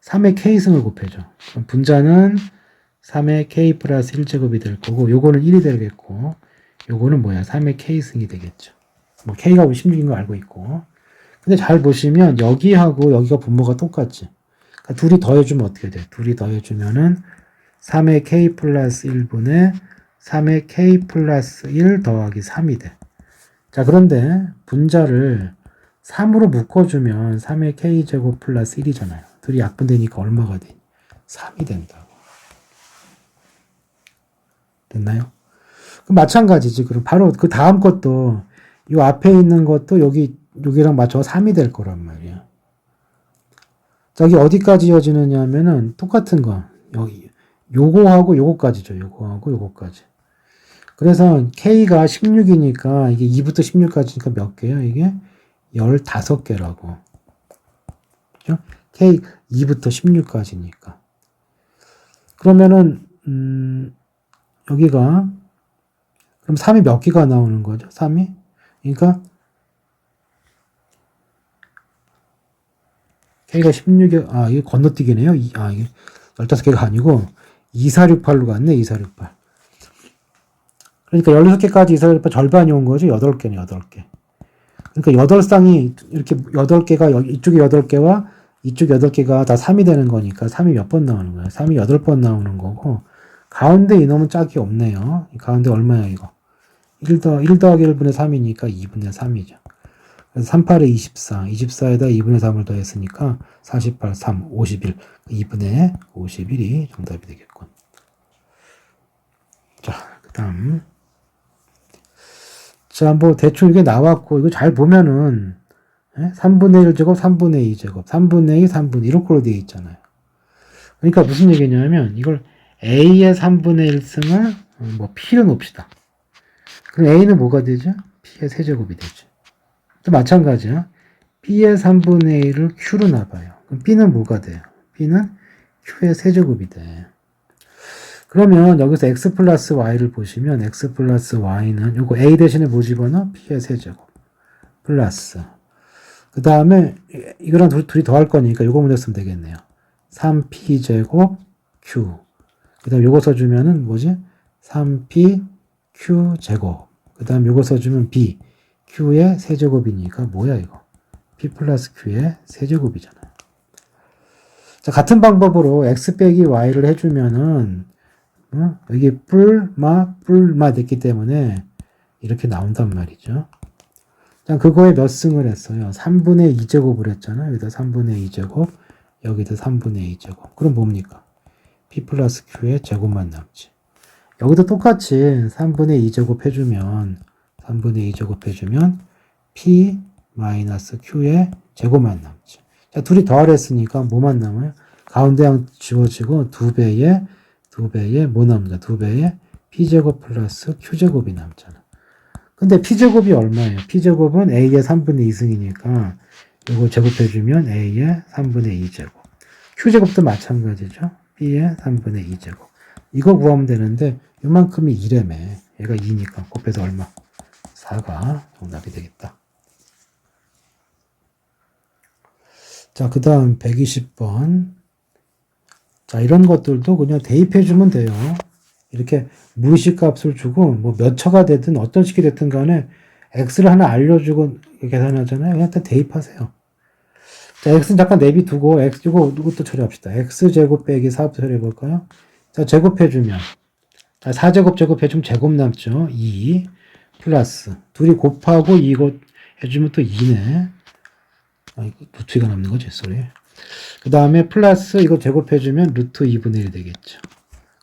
Speaker 1: 3의 k승을 곱해줘. 그럼 분자는 3의 k 플러스 1제곱이 될 거고, 요거는 1이 되겠고, 요거는 뭐야? 3의 k승이 되겠죠. 뭐 k가 16인 거 알고 있고. 근데 잘 보시면 여기하고 여기가 분모가 똑같지. 그러니까 둘이 더해주면 어떻게 돼? 둘이 더해주면은 3의 k 플러스 1분의 3의 k 플러스 1 더하기 3이 돼. 자, 그런데 분자를 3으로 묶어주면 3의 k제곱 플러스 1이잖아요. 둘이 약분되니까 얼마가 돼? 3이 된다고. 됐나요? 그럼 마찬가지지. 그럼 바로 그 다음 것도 이 앞에 있는 것도 여기랑 맞춰서 3이 될 거란 말이야. 자, 여기 어디까지 이어지느냐 하면은 똑같은 거. 여기 요거하고 요거까지죠. 요거하고 요거까지. 그래서 K가 16이니까 이게 2부터 16까지니까 몇 개야? 이게 15개라고. 그죠? K 2부터 16까지니까. 그러면은 여기가 그럼 3이 몇 개가 나오는 거죠? 3이? 그러니까 K가 16개, 이게 건너뛰기네요. 이게 15개가 아니고 2468로 갔네. 2468. 그러니까 16개까지 2468 절반이 온 거죠. 8개네. 8개. 그러니까 8쌍이 이렇게 8개가 이쪽에 8개와 이쪽 8개가 다 3이 되는 거니까 3이 몇 번 나오는 거야? 3이 8번 나오는 거고 가운데 이놈은 짝이 없네요. 가운데 얼마야 이거? 1 더하기 1분의 3이니까 2분의 3이죠. 그래서 38에 24, 24에다 2분의 3을 더했으니까 48, 3, 51, 2분의 51이 정답이 되겠군. 자, 그 다음. 자, 뭐 대충 이게 나왔고 이거 잘 보면은 3분의 1제곱, 3분의 2제곱, 3분의 2, 3분의 1 이렇게 되어 있잖아요. 그러니까 무슨 얘기냐면 이걸 A의 3분의 1승을 뭐 P로 놓읍시다. 그럼 A는 뭐가 되죠? P의 세제곱이 되죠. 또 마찬가지야. B의 3분의 1을 Q로 놔봐요. 그럼 B는 뭐가 돼요? B는 Q의 세제곱이 돼. 그러면 여기서 X 플러스 Y를 보시면 X 플러스 Y는 요거 A 대신에 뭐 집어넣어? P의 세제곱. 플러스. 그 다음에 이거랑 둘이 더할 거니까 요거 문제 쓰면 되겠네요. 3P제곱 Q. 그 다음 요거 써주면은 뭐지? 3P Q제곱. 그 다음 요거 써주면 B. Q의 세제곱이니까 뭐야 이거? P 플러스 Q의 세제곱이잖아요. 자, 같은 방법으로 X 빼기 Y를 해주면은 여기 뿔마 됐기 때문에 이렇게 나온단 말이죠. 자, 그거에 몇 승을 했어요? 3분의 2제곱을 했잖아요. 여기다 3분의 2제곱, 여기다 3분의 2제곱. 그럼 뭡니까? P 플러스 Q의 제곱만 남지. 여기도 똑같이 3분의 2제곱 해주면 3분의 2제곱 해주면 P 마이너스 Q의 제곱만 남지. 자, 둘이 더하랬으니까 뭐만 남아요? 가운데 양 지워지고 2배의 뭐 남는다? 2배의 P제곱 플러스 Q제곱이 남잖아. 근데 P제곱이 얼마예요? P제곱은 A의 3분의 2승이니까 이거 제곱해주면 A의 3분의 2제곱. Q제곱도 마찬가지죠. B의 3분의 2제곱. 이거 구하면 되는데 요만큼이 2래매. 얘가 2니까 곱해서 얼마? 4가 정답이 되겠다. 자, 그 다음 120번. 자, 이런 것들도 그냥 대입해주면 돼요. 이렇게 무의식 값을 주고 뭐 몇 초가 되든 어떤 식이 됐든 간에 x를 하나 알려주고 계산하잖아요. 그냥 다 대입하세요. 자, x는 잠깐 내비두고 이것도 처리합시다. x제곱 빼기 4부터 처리해볼까요? 자, 제곱해주면 자, 4제곱 제곱해주면 제곱 남죠. 2 플러스 둘이 곱하고 이거 해주면 또 2네. 루트 2가 남는 거지, 소리. 그 다음에 플러스 이거 제곱해주면 루트 2분의 1 되겠죠.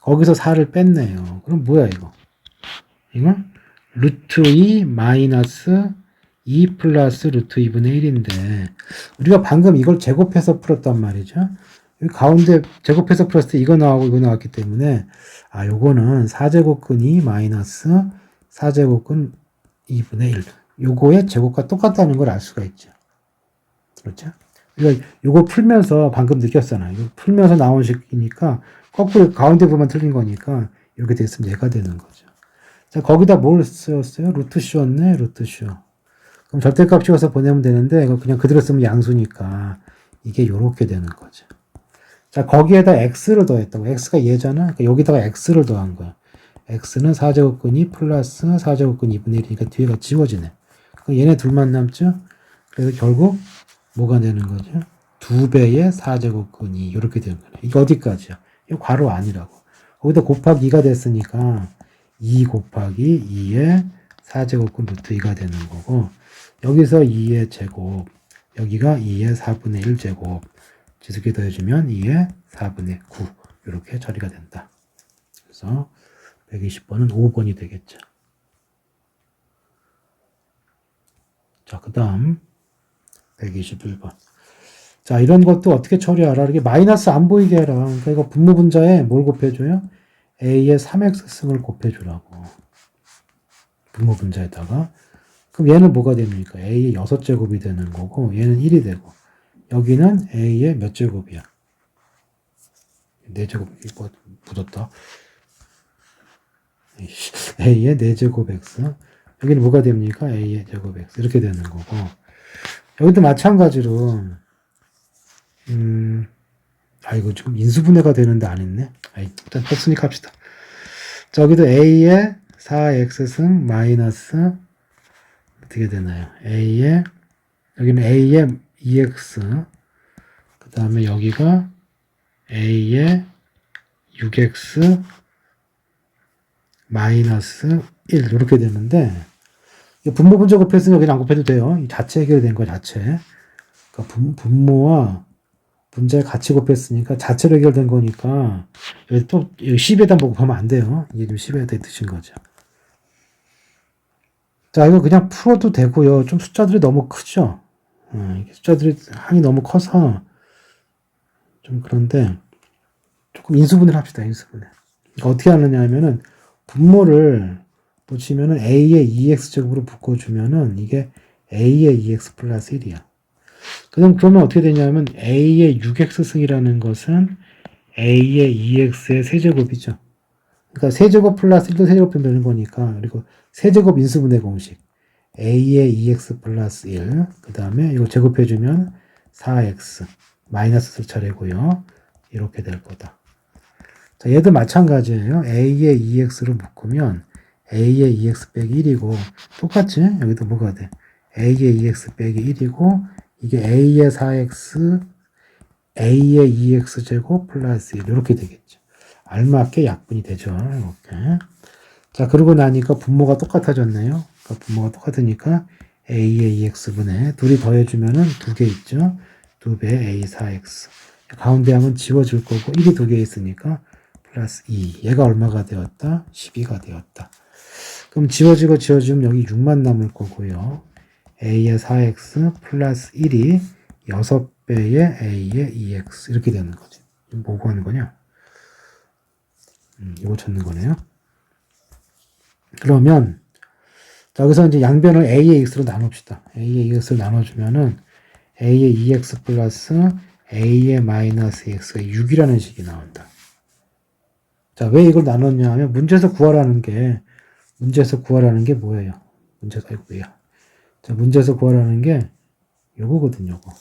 Speaker 1: 거기서 4를 뺐네요. 그럼 뭐야 이거? 이거 루트 2 마이너스 2 플러스 루트 2분의 1인데 우리가 방금 이걸 제곱해서 풀었단 말이죠. 여기 가운데 제곱해서 풀었을 때 이거 나오고 이거 나왔기 때문에 요거는 4제곱근 2 마이너스 4제곱근 2분의 1 요거의 제곱과 똑같다는 걸 알 수가 있죠. 그렇죠? 그러니까 요거 풀면서 방금 느꼈잖아요. 이거 풀면서 나온 식이니까 거꾸로 가운데 부분만 틀린 거니까 이렇게 됐으면 얘가 되는 거죠. 자, 거기다 뭘 쓰였어요? 루트 씌웠네, 루트 씌워. 그럼 절대값 씌워서 보내면 되는데 이거 그냥 그대로 쓰면 양수니까 이게 요렇게 되는 거죠. 자, 거기에다 x를 더했다고. x가 얘잖아. 그러니까 여기다가 x를 더한 거야. x는 4제곱근 2 플러스 4제곱근 2분의 1이니까 뒤에가 지워지네. 그럼 얘네 둘만 남죠? 그래서 결국 뭐가 되는 거죠? 2배의 4제곱근 2 이렇게 되는 거네. 이게 어디까지야? 이거 괄호 아니라고. 거기다 곱하기 2가 됐으니까 2 곱하기 2의 4제곱근 루트 2가 되는 거고 여기서 2의 제곱 여기가 2의 4분의 1 제곱 지수기 더해주면 2의 4분의 9 이렇게 처리가 된다. 그래서 120번은 5번이 되겠죠. 자, 그 다음 121번. 자, 이런 것도 어떻게 처리하라? 이렇게 마이너스 안 보이게 해라. 그러니까 이거 분모 분자에 뭘 곱해줘요? a의 3x승을 곱해주라고. 분모 분자에다가. 그럼 얘는 뭐가 됩니까? a의 6제곱이 되는 거고 얘는 1이 되고 여기는 a의 몇 제곱이야? 4제곱 이거 묻었다. a의 4제곱 x 여기는 뭐가 됩니까? a의 제곱 x 이렇게 되는 거고 여기도 마찬가지로 이거 지금 인수분해가 되는데 안 했네. 일단 했으니까 합시다. 자, 여기도 a의 4x승 마이너스 어떻게 되나요? a의 여기는 a의 2x 그 다음에 여기가 a의 6x 마이너스 1 이렇게 되는데 분모 분자 곱했으면 여기는 안 곱해도 돼요. 이 자체 해결된 거 자체. 그러니까 분모와 분자의 같이 곱했으니까 자체로 해결된 거니까 여기 또 10에다 뭐 곱하면 안 돼요. 이게 지금 10에다 드신 거죠. 자, 이거 그냥 풀어도 되고요. 좀 숫자들이 너무 크죠. 숫자들이 항이 너무 커서 좀 그런데 조금 인수분해를 합시다. 인수분해. 그러니까 어떻게 하느냐 하면은 분모를 붙이면은 a의 2x제곱으로 묶어주면은 이게 a의 2x 플러스 1이야. 그러면 어떻게 되냐면 a의 6x승이라는 것은 a의 2x의 세제곱이죠. 그러니까 세제곱 플러스 1도 세제곱하면 되는 거니까 그리고 세제곱 인수분해 공식 a의 2x 플러스 1 그 다음에 이거 제곱해주면 4x 마이너스 쓸 차례고요. 이렇게 될 거다. 자, 얘도 마찬가지예요. a의 2x를 묶으면 a의 2x 빼기 1이고 똑같이 여기도 뭐가 돼? a의 2x 빼기 1이고 이게 a의 4x a의 2x 제곱 플러스 1 이렇게 되겠죠. 알맞게 약분이 되죠. 이렇게. 자, 그러고 나니까 분모가 똑같아졌네요. 그러니까 분모가 똑같으니까 a의 2x분의 둘이 더해주면은 2개 있죠. 2배 a 4x 가운데 항은 지워질 거고 1이 2개 있으니까 플러스 2 얘가 얼마가 되었다? 12가 되었다. 그럼 지워지고 지워지면 여기 6만 남을 거고요. a의 4x 플러스 1이 6배의 a의 2x 이렇게 되는 거지. 뭐 구하는 거냐? 이거 찾는 거네요. 그러면 자, 여기서 이제 양변을 a의 x로 나눕시다. a의 x로 나눠주면은 a의 2x 플러스 a의 마이너스 x가 6이라는 식이 나온다. 자, 왜 이걸 나눴냐 하면 문제에서 구하라는 게 뭐예요? 문제에서 구하라는 게 요거거든요, 요거.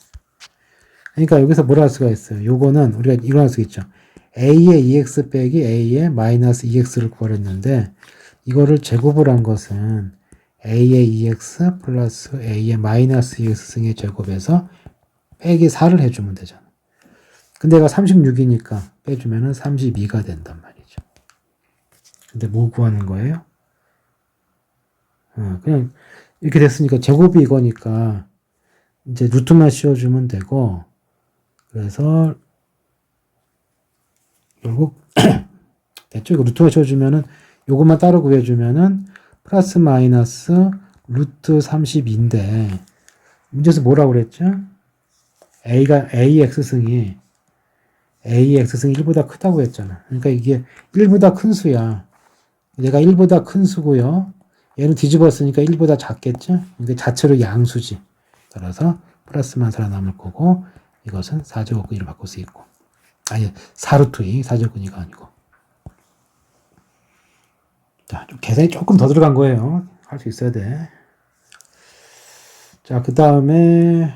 Speaker 1: 그러니까 여기서 뭐라 할 수가 있어요? 요거는 우리가 이거 할 수 있죠. a의 2x 빼기 a의 마이너스 2x를 구하랬는데 이거를 제곱을 한 것은 a의 2x 플러스 a의 마이너스 2x승의 제곱에서 빼기 4를 해주면 되잖아. 근데 얘가 36이니까 빼주면은 32가 된단 말이죠. 근데 뭐 구하는 거예요? 그냥 이렇게 됐으니까 제곱이 이거니까 이제 루트만 씌워주면 되고 그래서 결국 됐죠? 이거 루트만 씌워주면은 요것만 따로 구해주면은 플러스 마이너스 루트 32인데 문제에서 뭐라고 그랬죠? AX승이 1보다 크다고 했잖아. 그러니까 이게 1보다 큰 수야. 얘가 1보다 큰 수고요. 얘는 뒤집었으니까 1보다 작겠죠? 근데 자체로 양수지. 따라서 플러스만 살아남을 거고 이것은 4제곱근이로 바꿀 수 있고. 아니, 4루트 2, 4제곱근이가 아니고. 자, 좀 계산이 조금 더 들어간 거예요. 할 수 있어야 돼. 자, 그 다음에,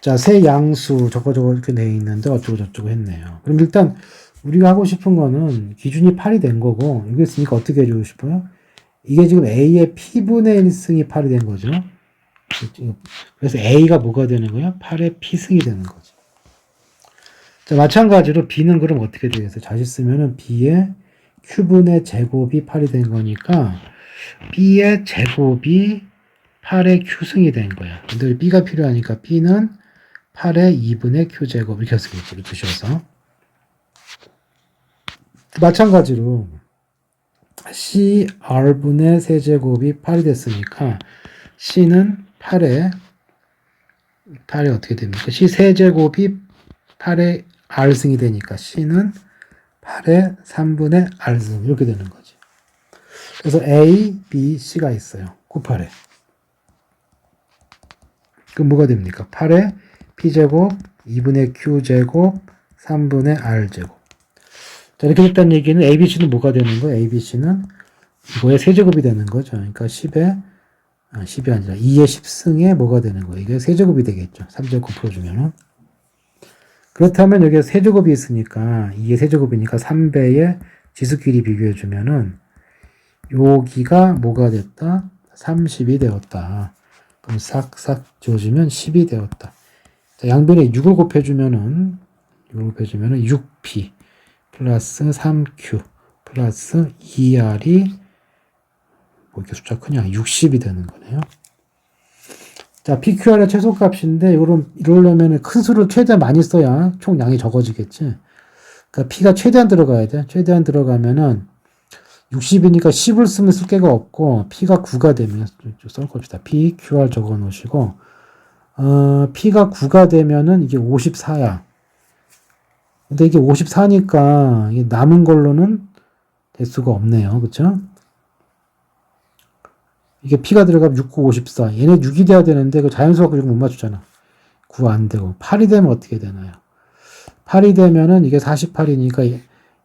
Speaker 1: 자, 세 양수, 저거 이렇게 돼 있는데, 어쩌고저쩌고 했네요. 그럼 일단, 우리가 하고 싶은 거는 기준이 8이 된 거고, 이게 있으니까 어떻게 해주고 싶어요? 이게 지금 A의 P분의 1승이 8이 된 거죠. 그래서 A가 뭐가 되는 거야? 8의 P승이 되는 거지. 자, 마찬가지로 B는 그럼 어떻게 되겠어요? 다시 쓰면은 B의 Q분의 제곱이 8이 된 거니까 B의 제곱이 8의 Q승이 된 거야. 근데 B가 필요하니까 B는 8의 2분의 Q제곱 이렇게 쓰겠지. 이렇게 두셔서. 마찬가지로 CR분의 세제곱이 8이 됐으니까 C는 8의 어떻게 됩니까? C 세제곱이 8의 R승이 되니까 C는 8의 3분의 R승 이렇게 되는 거지. 그래서 A, B, C가 있어요. 곱하래. 그럼 뭐가 됩니까? 8의 P제곱, 2분의 Q제곱, 3분의 R제곱. 자, 이렇게 됐다는 얘기는 ABC는 뭐가 되는 거예요? ABC는 이거의 세제곱이 되는 거죠. 그러니까 10이 아니라 2의 10승에 뭐가 되는 거예요? 이게 세제곱이 되겠죠. 3제곱 풀어주면은. 그렇다면 여기에 세제곱이 있으니까 2의 세제곱이니까 3배의 지수끼리 비교해주면은 여기가 뭐가 됐다? 30이 되었다. 그럼 싹싹 지워주면 10이 되었다. 자, 양변에 6을 곱해주면은 6P 플러스 3Q 플러스 2R이 뭐 이렇게 숫자 크냐? 60이 되는 거네요. 자, PQR의 최소값인데 이러려면 큰 수를 최대한 많이 써야 총 양이 적어지겠지. 그러니까 P가 최대한 들어가야 돼. 최대한 들어가면은 60이니까 10을 쓰면 쓸 게가 없고 P가 9가 되면 써봅시다. PQR 적어 놓으시고 P가 9가 되면은 이게 54야. 근데 이게 54니까 이게 남은 걸로는 될 수가 없네요. 그쵸? 이게 P가 들어가면 6, 9, 54. 얘네 6이 돼야 되는데 그 자연수가 그리고 못 맞추잖아. 9 안 되고. 8이 되면 어떻게 되나요? 8이 되면은 이게 48이니까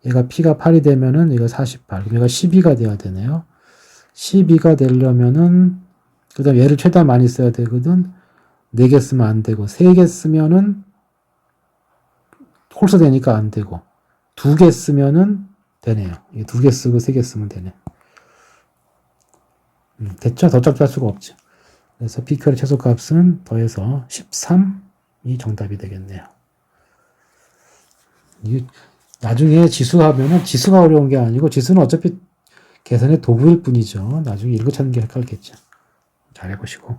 Speaker 1: 얘가 P가 8이 되면은 이거 48. 그럼 얘가 12가 돼야 되네요. 12가 되려면은 그 다음 얘를 최대한 많이 써야 되거든. 4개 쓰면 안 되고 3개 쓰면은 홀수 되니까 안 되고 2개 쓰면은 되네요. 2개 쓰고 3개 쓰면 되네. 됐죠? 더 작게 할 수가 없죠. 그래서 PQR의 최소값은 더해서 13이 정답이 되겠네요. 나중에 지수하면은 지수가 어려운 게 아니고 지수는 어차피 계산의 도구일 뿐이죠. 나중에 이거 찾는 게 헷갈겠죠. 잘 해보시고.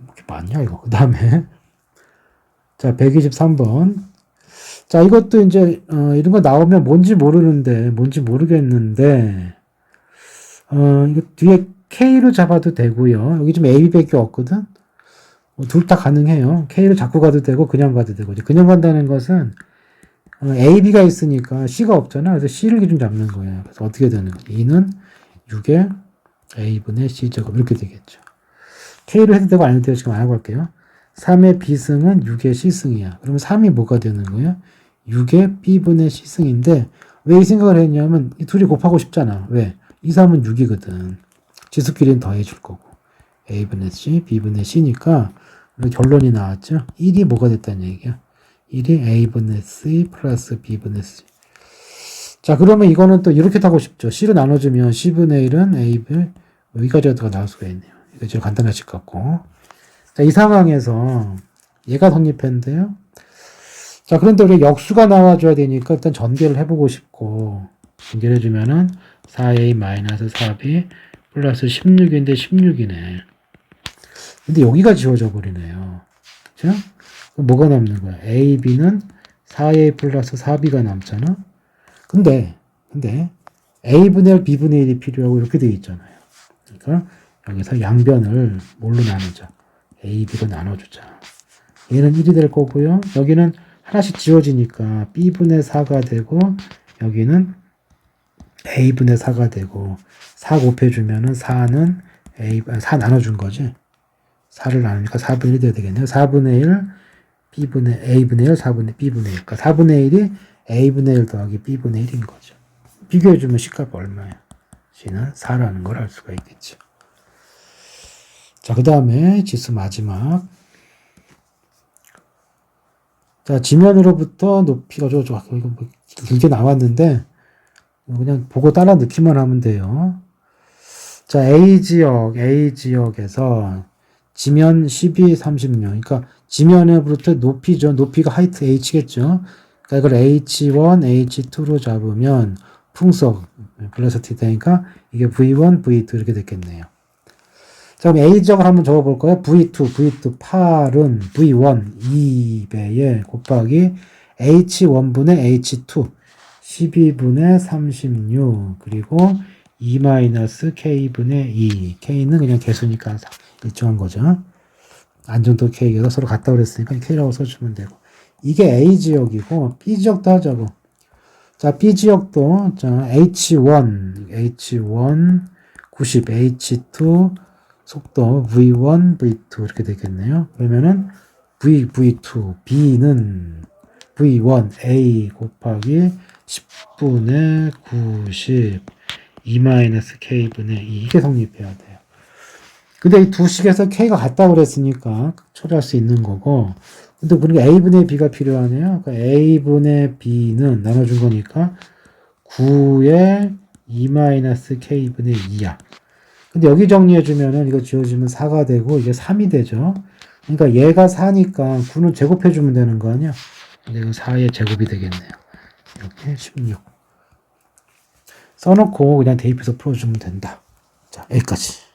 Speaker 1: 이렇게 많냐 이거. 그 다음에 자 123번. 자 이것도 이제 이런 거 나오면 뭔지 모르겠는데 이거 뒤에 K로 잡아도 되고요. 여기 좀 A, B밖에 없거든. 둘 다 가능해요. K로 잡고 가도 되고 그냥 가도 되고. 그냥 간다는 것은 A, B가 있으니까 C가 없잖아. 그래서 C를 기준 잡는 거예요. 그래서 어떻게 되는 거지? 2는 6의 A분의 C제곱 이렇게 되겠죠. K로 해도 되고 안 해도 되고 지금 안 하고 할게요. 3의 B승은 6의 C승이야. 그러면 3이 뭐가 되는 거예요? 6의 B분의 C승인데 왜 이 생각을 했냐면 이 둘이 곱하고 싶잖아. 왜? 2, 3은 6이거든. 지수끼리는 더해줄 거고. A분의 C, B분의 C니까 결론이 나왔죠. 1이 뭐가 됐다는 얘기야. 1이 A분의 C 플러스 B분의 C. 자, 그러면 이거는 또 이렇게 하고 싶죠. C로 나눠주면 C분의 1은 A분의 여기까지가 나올 수가 있네요. 이거 제일 간단하실 것 같고. 자, 이 상황에서 얘가 성립했는데요. 자, 그런데 우리 역수가 나와줘야 되니까 일단 전개를 해보고 싶고, 전개를 해주면은 4A-4B 플러스 16인데 16이네. 근데 여기가 지워져 버리네요. 그죠? 그럼 뭐가 남는 거야? A, B는 4A 플러스 4B가 남잖아? 근데 A분의 1, B분의 1이 필요하고 이렇게 되어 있잖아요. 그러니까 여기서 양변을 뭘로 나누자? A, B로 나눠주자. 얘는 1이 될 거고요. 여기는 하나씩 지워지니까 B분의 4가 되고 여기는 A분의 4가 되고 4 곱해주면은 4는 4 나눠준 거지. 4를 나누니까 4분의 1이 돼야 되겠네요. 4분의 1, A분의 1, 4분의 B분의 1. 그러니까 4분의 1이 A분의 1 더하기 B분의 1인 거죠. 비교해주면 C값 얼마예요? C는 4라는 걸 알 수가 있겠죠. 자, 그 다음에 지수 마지막. 자, 지면으로부터 높이가 이거 뭐 길게 나왔는데, 그냥 보고 따라 넣기만 하면 돼요. 자, A지역에서 지면 12, 36. 그러니까 지면으로부터 높이죠. 높이가 하이트 H겠죠. 그러니까 이걸 H1, H2로 잡으면 풍속, velocity 되니까 이게 V1, V2 이렇게 됐겠네요. 자, 그럼 A지역을 한번 적어볼까요? V2 8은 V1 2배에 곱하기 H1분의 H2 12분의 36 그리고 2-K분의 2 K는 그냥 개수니까 일정한 거죠. 안정도 K가 서로 같다고 그랬으니까 K라고 써주면 되고 이게 A지역이고 B지역도 하자고. 자, B지역도 자, H1 90 H2 속도 V1 V2 이렇게 되겠네요. 그러면은 V2 B는 V1 A 곱하기 10분의 90 2-K분의 2 이게 성립해야 돼요. 근데 이 두 식에서 K가 같다고 그랬으니까 처리할 수 있는 거고 근데 우리가 A분의 B가 필요하네요. 그러니까 A분의 B는 나눠준 거니까 9에 2-K분의 2야. 근데 여기 정리해주면은 이거 지워지면 4가 되고 이게 3이 되죠. 그러니까 얘가 4니까 9는 제곱해주면 되는 거 아니야? 근데 이건 4의 제곱이 되겠네요. 이렇게 16. 써놓고 그냥 대입해서 풀어주면 된다. 자, 여기까지.